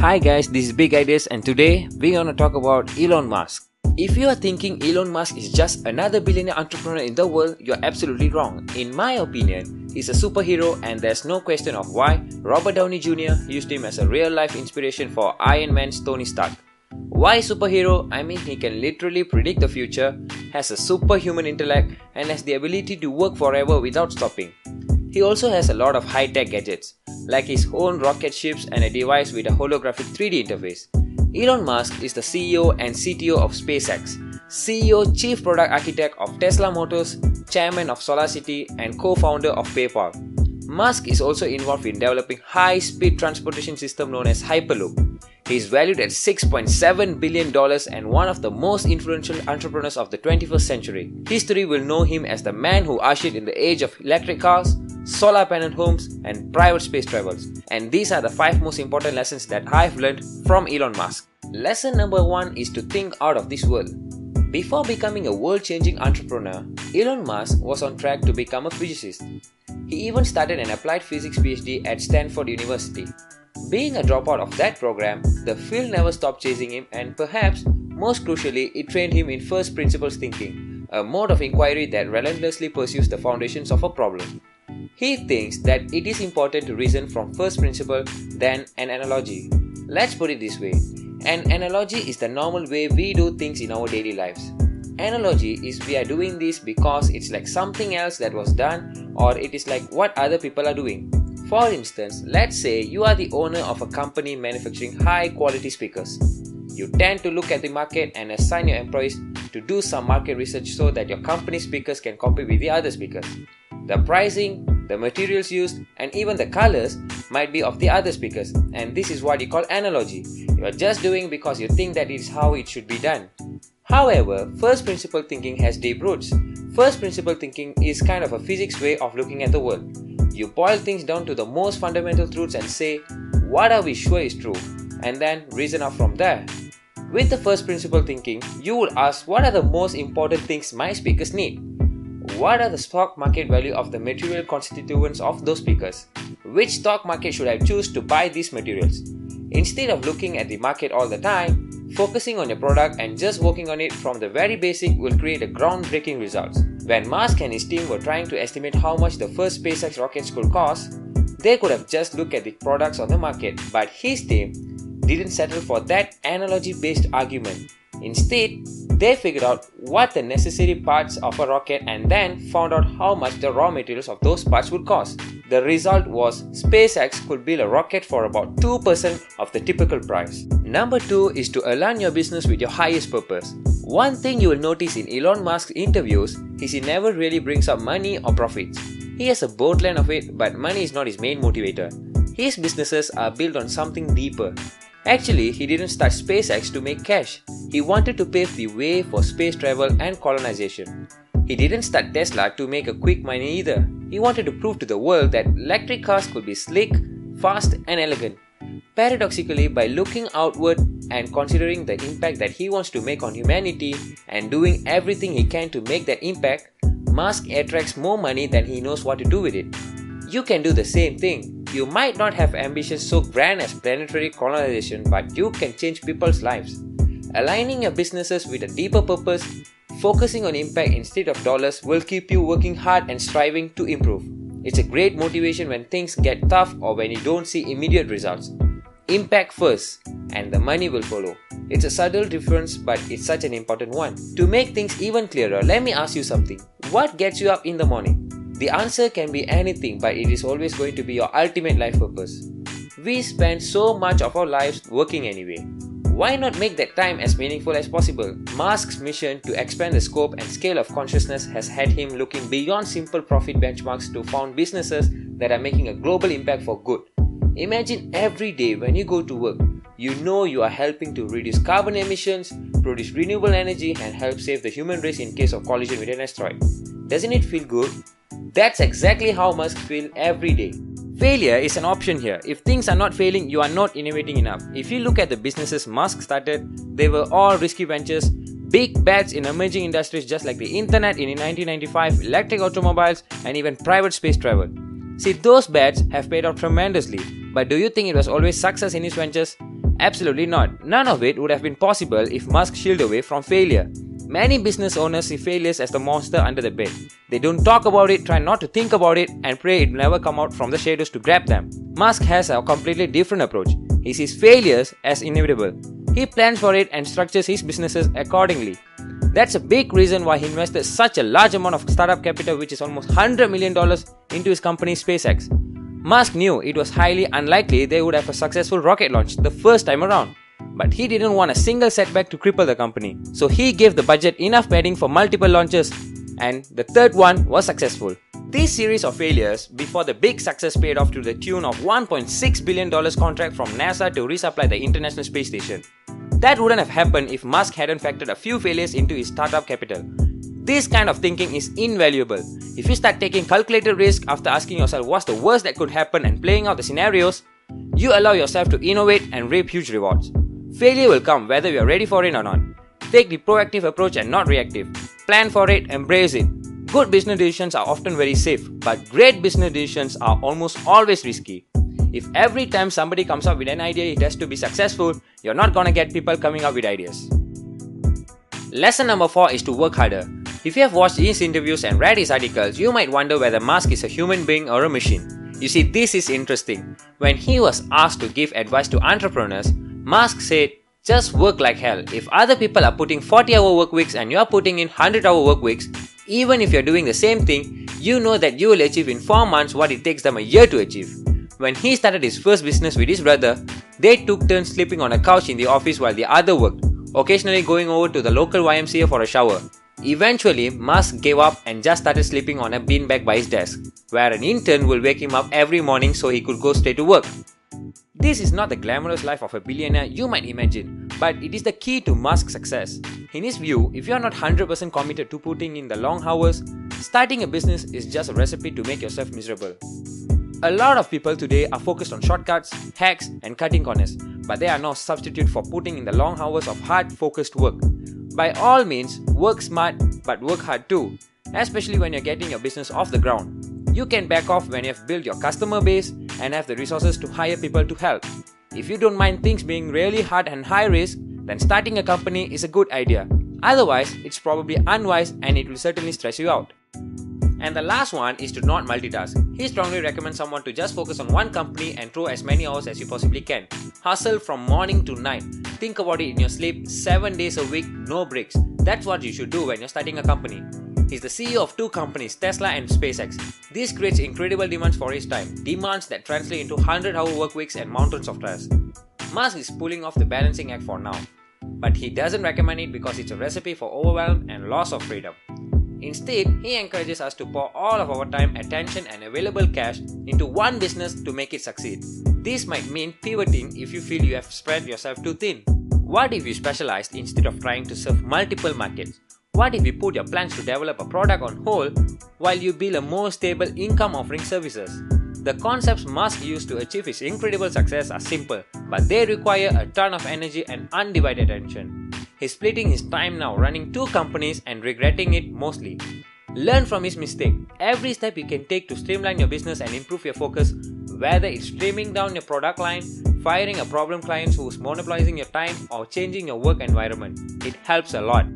Hi guys, this is Big Ideas and today we're gonna talk about Elon Musk. If you are thinking Elon Musk is just another billionaire entrepreneur in the world, you're absolutely wrong. In my opinion, he's a superhero and there's no question of why Robert Downey Jr. used him as a real-life inspiration for Iron Man's Tony Stark. Why superhero? I mean, he can literally predict the future, has a superhuman intellect, and has the ability to work forever without stopping. He also has a lot of high-tech gadgets, like his own rocket ships and a device with a holographic 3D interface. Elon Musk is the CEO and CTO of SpaceX, CEO, Chief Product Architect of Tesla Motors, Chairman of SolarCity, and co-founder of PayPal. Musk is also involved in developing high-speed transportation system known as Hyperloop. He is valued at $6.7 billion and one of the most influential entrepreneurs of the 21st century. History will know him as the man who ushered in the age of electric cars, solar panel homes, and private space travels. And these are the 5 most important lessons that I've learned from Elon Musk. Lesson number 1 is to think out of this world. Before becoming a world-changing entrepreneur, Elon Musk was on track to become a physicist. He even started an applied physics PhD at Stanford University. Being a dropout of that program, the field never stopped chasing him, and perhaps most crucially, it trained him in first principles thinking, a mode of inquiry that relentlessly pursues the foundations of a problem. He thinks that it is important to reason from first principle than an analogy. Let's put it this way. An analogy is the normal way we do things in our daily lives. Analogy is we are doing this because it's like something else that was done, or it is like what other people are doing. For instance, let's say you are the owner of a company manufacturing high quality speakers. You tend to look at the market and assign your employees to do some market research so that your company speakers can compete with the other speakers. The pricing, the materials used, and even the colors might be of the other speakers, and this is what you call analogy. You are just doing because you think that is how it should be done. However, first principle thinking has deep roots. First principle thinking is kind of a physics way of looking at the world. You boil things down to the most fundamental truths and say, what are we sure is true? And then reason out from there. With the first principle thinking, you will ask, what are the most important things my speakers need? What are the stock market value of the material constituents of those speakers? Which stock market should I choose to buy these materials? Instead of looking at the market all the time, focusing on your product and just working on it from the very basic will create a groundbreaking results. When Musk and his team were trying to estimate how much the first SpaceX rockets could cost, they could have just looked at the products on the market, but his team didn't settle for that analogy-based argument. Instead, they figured out what the necessary parts of a rocket and then found out how much the raw materials of those parts would cost. The result was SpaceX could build a rocket for about 2% of the typical price. Number 2 is to align your business with your highest purpose. One thing you will notice in Elon Musk's interviews is he never really brings up money or profits. He has a boatload of it, but money is not his main motivator. His businesses are built on something deeper. Actually, he didn't start SpaceX to make cash. He wanted to pave the way for space travel and colonization. He didn't start Tesla to make a quick money either. He wanted to prove to the world that electric cars could be slick, fast, and elegant. Paradoxically, by looking outward and considering the impact that he wants to make on humanity and doing everything he can to make that impact, Musk attracts more money than he knows what to do with it. You can do the same thing. You might not have ambitions so grand as planetary colonization, but you can change people's lives. Aligning your businesses with a deeper purpose, focusing on impact instead of dollars will keep you working hard and striving to improve. It's a great motivation when things get tough or when you don't see immediate results. Impact first, and the money will follow. It's a subtle difference, but it's such an important one. To make things even clearer, let me ask you something. What gets you up in the morning? The answer can be anything, but it is always going to be your ultimate life purpose. We spend so much of our lives working anyway. Why not make that time as meaningful as possible? Musk's mission to expand the scope and scale of consciousness has had him looking beyond simple profit benchmarks to found businesses that are making a global impact for good. Imagine every day when you go to work, you know you are helping to reduce carbon emissions, produce renewable energy, and help save the human race in case of collision with an asteroid. Doesn't it feel good? That's exactly how Musk feels every day. Failure is an option here. If things are not failing, you are not innovating enough. If you look at the businesses Musk started, they were all risky ventures, big bets in emerging industries just like the internet in 1995, electric automobiles, and even private space travel. See, those bets have paid off tremendously, but do you think it was always success in his ventures? Absolutely not. None of it would have been possible if Musk shield away from failure. Many business owners see failures as the monster under the bed. They don't talk about it, try not to think about it, and pray it will never come out from the shadows to grab them. Musk has a completely different approach. He sees failures as inevitable. He plans for it and structures his businesses accordingly. That's a big reason why he invested such a large amount of startup capital, which is almost $100 million, into his company SpaceX. Musk knew it was highly unlikely they would have a successful rocket launch the first time around. But he didn't want a single setback to cripple the company. So he gave the budget enough padding for multiple launches, and the third one was successful. This series of failures before the big success paid off to the tune of $1.6 billion contract from NASA to resupply the International Space Station. That wouldn't have happened if Musk hadn't factored a few failures into his startup capital. This kind of thinking is invaluable. If you start taking calculated risk after asking yourself what's the worst that could happen and playing out the scenarios, you allow yourself to innovate and reap huge rewards. Failure will come whether you are ready for it or not. Take the proactive approach and not reactive. Plan for it, embrace it. Good business decisions are often very safe, but great business decisions are almost always risky. If every time somebody comes up with an idea it has to be successful, you're not gonna get people coming up with ideas. Lesson number 4 is to work harder. If you have watched his interviews and read his articles, you might wonder whether Musk is a human being or a machine. You see, this is interesting. When he was asked to give advice to entrepreneurs, Musk said, just work like hell. If other people are putting 40-hour work weeks and you are putting in 100-hour work weeks, even if you're doing the same thing, you know that you will achieve in 4 months what it takes them a year to achieve. When he started his first business with his brother, they took turns sleeping on a couch in the office while the other worked, occasionally going over to the local YMCA for a shower. Eventually, Musk gave up and just started sleeping on a beanbag by his desk, where an intern will wake him up every morning so he could go straight to work. This is not the glamorous life of a billionaire you might imagine, but it is the key to Musk's success. In his view, if you are not 100% committed to putting in the long hours, starting a business is just a recipe to make yourself miserable. A lot of people today are focused on shortcuts, hacks, and cutting corners, but they are no substitute for putting in the long hours of hard, focused work. By all means, work smart, but work hard too, especially when you're getting your business off the ground. You can back off when you have built your customer base and have the resources to hire people to help. If you don't mind things being really hard and high risk, then starting a company is a good idea. Otherwise, it's probably unwise and it will certainly stress you out. And the last one is to not multitask. He strongly recommends someone to just focus on one company and throw as many hours as you possibly can. Hustle from morning to night. Think about it in your sleep, 7 days a week, no breaks. That's what you should do when you're starting a company. He's the CEO of 2 companies, Tesla and SpaceX. This creates incredible demands for his time, demands that translate into 100-hour work weeks and mountains of tasks. Musk is pulling off the balancing act for now, but he doesn't recommend it because it's a recipe for overwhelm and loss of freedom. Instead, he encourages us to pour all of our time, attention, and available cash into one business to make it succeed. This might mean pivoting if you feel you have spread yourself too thin. What if you specialized instead of trying to serve multiple markets? What if you put your plans to develop a product on hold while you build a more stable income offering services? The concepts Musk used to achieve his incredible success are simple, but they require a ton of energy and undivided attention. He's splitting his time now running 2 companies and regretting it mostly. Learn from his mistake. Every step you can take to streamline your business and improve your focus, whether it's trimming down your product line, firing a problem client who's monopolizing your time, or changing your work environment, it helps a lot.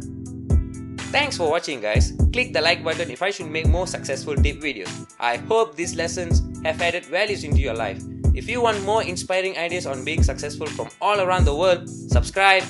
Thanks for watching, guys. Click the like button if I should make more successful tip videos. I hope these lessons have added values into your life. If you want more inspiring ideas on being successful from all around the world, subscribe.